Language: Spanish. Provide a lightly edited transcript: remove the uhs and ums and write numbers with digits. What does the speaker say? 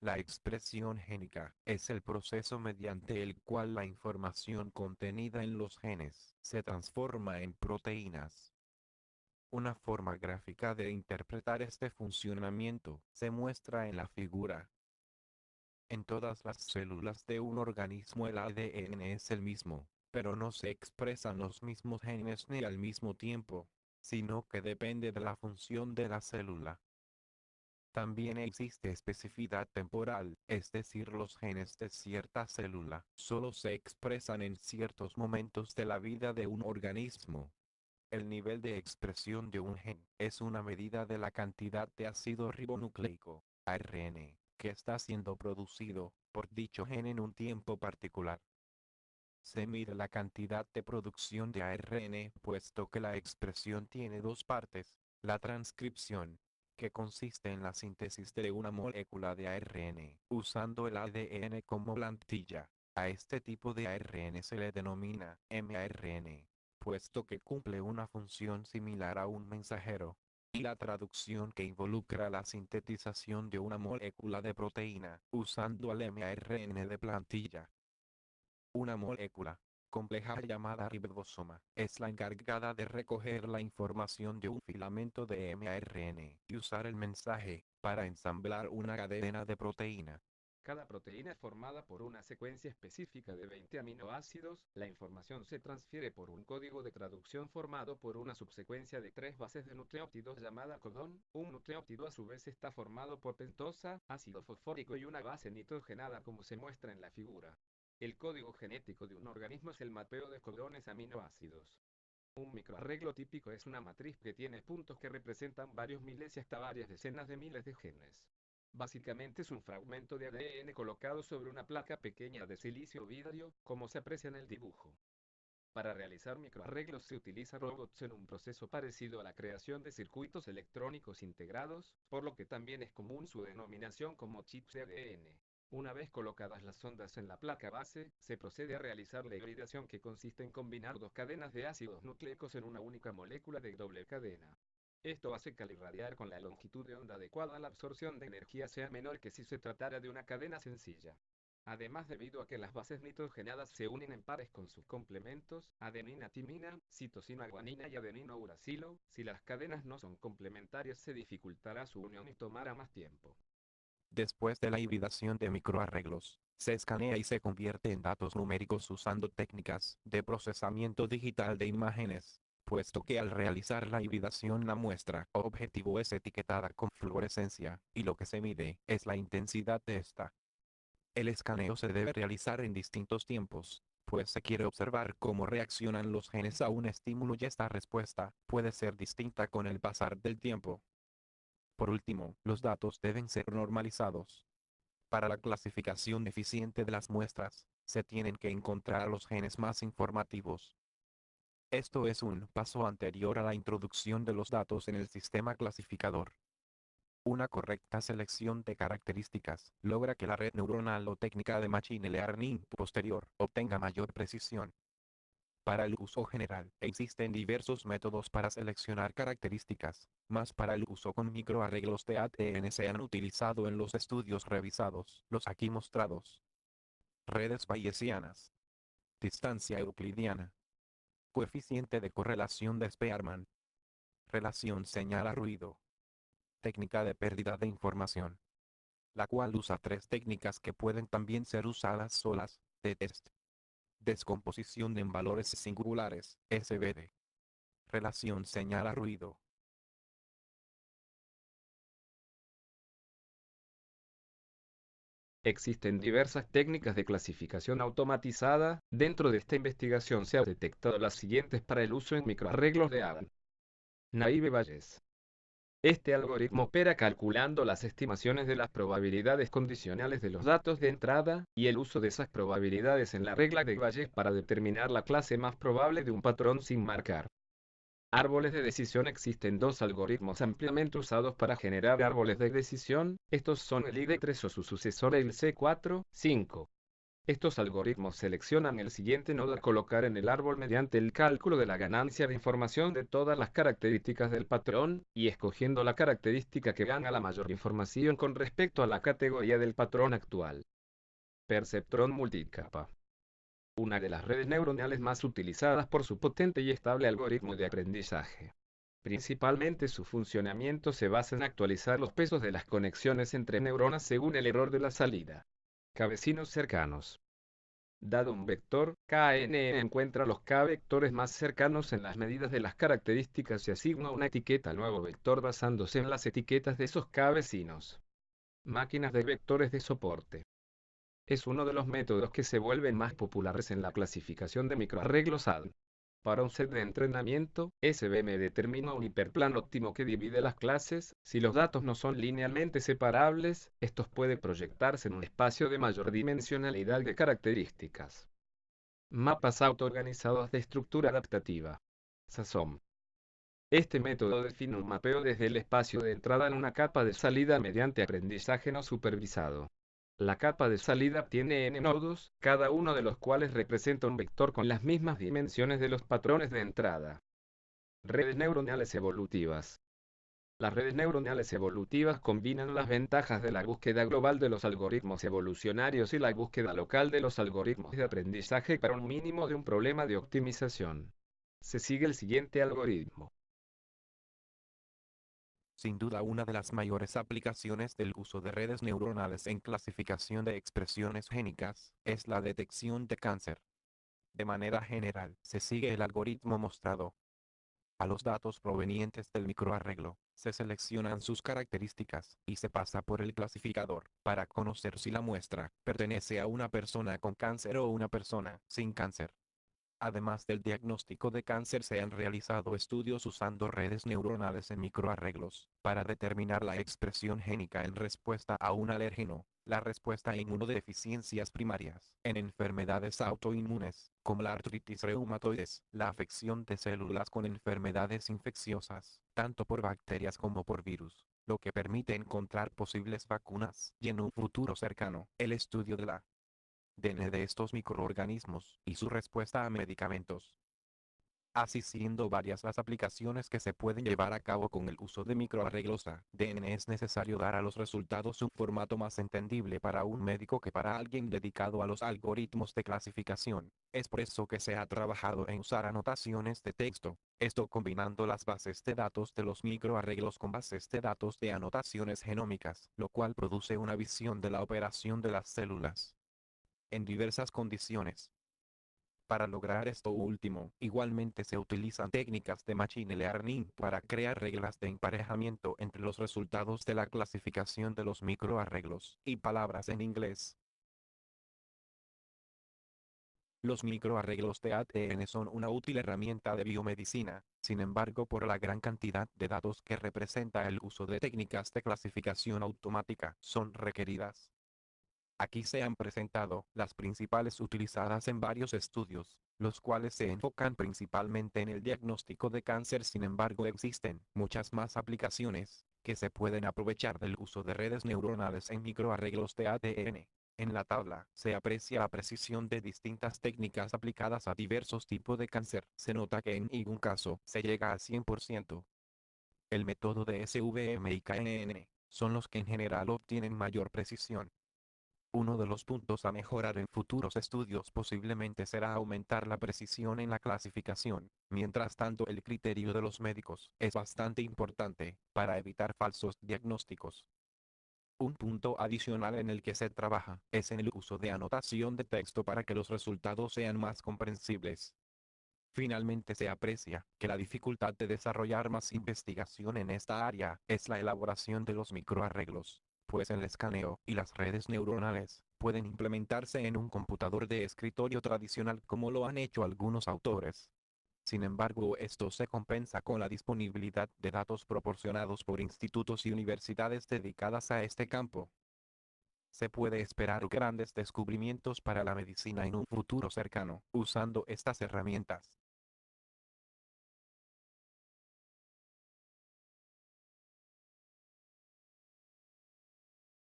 La expresión génica es el proceso mediante el cual la información contenida en los genes se transforma en proteínas. Una forma gráfica de interpretar este funcionamiento se muestra en la figura. En todas las células de un organismo el ADN es el mismo, pero no se expresan los mismos genes ni al mismo tiempo, sino que depende de la función de la célula. También existe especificidad temporal, es decir, los genes de cierta célula solo se expresan en ciertos momentos de la vida de un organismo. El nivel de expresión de un gen es una medida de la cantidad de ácido ribonucleico, ARN, que está siendo producido por dicho gen en un tiempo particular. Se mide la cantidad de producción de ARN, puesto que la expresión tiene dos partes: la transcripción, que consiste en la síntesis de una molécula de ARN, usando el ADN como plantilla. A este tipo de ARN se le denomina mRNA, puesto que cumple una función similar a un mensajero. Y la traducción, que involucra la sintetización de una molécula de proteína, usando el mRNA de plantilla. Una molécula compleja llamada ribosoma es la encargada de recoger la información de un filamento de mRNA y usar el mensaje para ensamblar una cadena de proteína. Cada proteína es formada por una secuencia específica de 20 aminoácidos. La información se transfiere por un código de traducción formado por una subsecuencia de 3 bases de nucleótidos llamada codón. Un nucleótido a su vez está formado por pentosa, ácido fosfórico y una base nitrogenada, como se muestra en la figura. El código genético de un organismo es el mapeo de codones aminoácidos. Un microarreglo típico es una matriz que tiene puntos que representan varios miles y hasta varias decenas de miles de genes. Básicamente es un fragmento de ADN colocado sobre una placa pequeña de silicio o vidrio, como se aprecia en el dibujo. Para realizar microarreglos se utilizan robots en un proceso parecido a la creación de circuitos electrónicos integrados, por lo que también es común su denominación como chips de ADN. Una vez colocadas las ondas en la placa base, se procede a realizar la hibridación, que consiste en combinar dos cadenas de ácidos nucleicos en una única molécula de doble cadena. Esto hace que al irradiar con la longitud de onda adecuada la absorción de energía sea menor que si se tratara de una cadena sencilla. Además, debido a que las bases nitrogenadas se unen en pares con sus complementos, adenina-timina, citosina-guanina y adenino-uracilo, si las cadenas no son complementarias se dificultará su unión y tomará más tiempo. Después de la hibridación de microarreglos, se escanea y se convierte en datos numéricos usando técnicas de procesamiento digital de imágenes, puesto que al realizar la hibridación la muestra objetivo es etiquetada con fluorescencia, y lo que se mide es la intensidad de esta. El escaneo se debe realizar en distintos tiempos, pues se quiere observar cómo reaccionan los genes a un estímulo, y esta respuesta puede ser distinta con el pasar del tiempo. Por último, los datos deben ser normalizados. Para la clasificación eficiente de las muestras, se tienen que encontrar los genes más informativos. Esto es un paso anterior a la introducción de los datos en el sistema clasificador. Una correcta selección de características logra que la red neuronal o técnica de Machine Learning posterior obtenga mayor precisión. Para el uso general, existen diversos métodos para seleccionar características, mas para el uso con microarreglos de ADN se han utilizado en los estudios revisados, los aquí mostrados. Redes bayesianas. Distancia euclidiana. Coeficiente de correlación de Spearman. Relación señal-ruido. Técnica de pérdida de información, la cual usa tres técnicas que pueden también ser usadas solas: t-test, descomposición en valores singulares, SVD, relación señal-ruido. Existen diversas técnicas de clasificación automatizada. Dentro de esta investigación se han detectado las siguientes para el uso en microarreglos de ADN. Naive Bayes. Este algoritmo opera calculando las estimaciones de las probabilidades condicionales de los datos de entrada, y el uso de esas probabilidades en la regla de Bayes para determinar la clase más probable de un patrón sin marcar. Árboles de decisión. Existen dos algoritmos ampliamente usados para generar árboles de decisión. Estos son el ID3 o su sucesor, el C4, 5. Estos algoritmos seleccionan el siguiente nodo a colocar en el árbol mediante el cálculo de la ganancia de información de todas las características del patrón, y escogiendo la característica que gana la mayor información con respecto a la categoría del patrón actual. Perceptrón multicapa. Una de las redes neuronales más utilizadas por su potente y estable algoritmo de aprendizaje. Principalmente su funcionamiento se basa en actualizar los pesos de las conexiones entre neuronas según el error de la salida. K-vecinos cercanos. Dado un vector, KNN encuentra los K-vectores más cercanos en las medidas de las características y asigna una etiqueta al nuevo vector basándose en las etiquetas de esos K-vecinos. Máquinas de vectores de soporte. Es uno de los métodos que se vuelven más populares en la clasificación de microarreglos ADN. Para un set de entrenamiento, SVM determina un hiperplano óptimo que divide las clases. Si los datos no son linealmente separables, estos pueden proyectarse en un espacio de mayor dimensionalidad de características. Mapas autoorganizados de estructura adaptativa. SASOM. Este método define un mapeo desde el espacio de entrada en una capa de salida mediante aprendizaje no supervisado. La capa de salida tiene n nodos, cada uno de los cuales representa un vector con las mismas dimensiones de los patrones de entrada. Redes neuronales evolutivas. Las redes neuronales evolutivas combinan las ventajas de la búsqueda global de los algoritmos evolucionarios y la búsqueda local de los algoritmos de aprendizaje para un mínimo de un problema de optimización. Se sigue el siguiente algoritmo. Sin duda, una de las mayores aplicaciones del uso de redes neuronales en clasificación de expresiones génicas es la detección de cáncer. De manera general, se sigue el algoritmo mostrado. A los datos provenientes del microarreglo, se seleccionan sus características y se pasa por el clasificador para conocer si la muestra pertenece a una persona con cáncer o una persona sin cáncer. Además del diagnóstico de cáncer, se han realizado estudios usando redes neuronales en microarreglos para determinar la expresión génica en respuesta a un alérgeno, la respuesta a inmunodeficiencias primarias, en enfermedades autoinmunes, como la artritis reumatoides, la afección de células con enfermedades infecciosas, tanto por bacterias como por virus, lo que permite encontrar posibles vacunas, y en un futuro cercano, el estudio de la ADN de estos microorganismos y su respuesta a medicamentos. Así, siendo varias las aplicaciones que se pueden llevar a cabo con el uso de microarreglos ADN, es necesario dar a los resultados un formato más entendible para un médico que para alguien dedicado a los algoritmos de clasificación. Es por eso que se ha trabajado en usar anotaciones de texto, esto combinando las bases de datos de los microarreglos con bases de datos de anotaciones genómicas, lo cual produce una visión de la operación de las células en diversas condiciones. Para lograr esto último, igualmente se utilizan técnicas de Machine Learning para crear reglas de emparejamiento entre los resultados de la clasificación de los microarreglos y palabras en inglés. Los microarreglos de ADN son una útil herramienta de biomedicina, sin embargo, por la gran cantidad de datos que representa el uso de técnicas de clasificación automática, son requeridas. Aquí se han presentado las principales utilizadas en varios estudios, los cuales se enfocan principalmente en el diagnóstico de cáncer. Sin embargo, existen muchas más aplicaciones que se pueden aprovechar del uso de redes neuronales en microarreglos de ADN. En la tabla se aprecia la precisión de distintas técnicas aplicadas a diversos tipos de cáncer. Se nota que en ningún caso se llega al 100%. El método de SVM y KNN son los que en general obtienen mayor precisión. Uno de los puntos a mejorar en futuros estudios posiblemente será aumentar la precisión en la clasificación. Mientras tanto, el criterio de los médicos es bastante importante para evitar falsos diagnósticos. Un punto adicional en el que se trabaja es en el uso de anotación de texto para que los resultados sean más comprensibles. Finalmente, se aprecia que la dificultad de desarrollar más investigación en esta área es la elaboración de los microarreglos, pues el escaneo y las redes neuronales pueden implementarse en un computador de escritorio tradicional como lo han hecho algunos autores. Sin embargo, esto se compensa con la disponibilidad de datos proporcionados por institutos y universidades dedicadas a este campo. Se puede esperar grandes descubrimientos para la medicina en un futuro cercano, usando estas herramientas.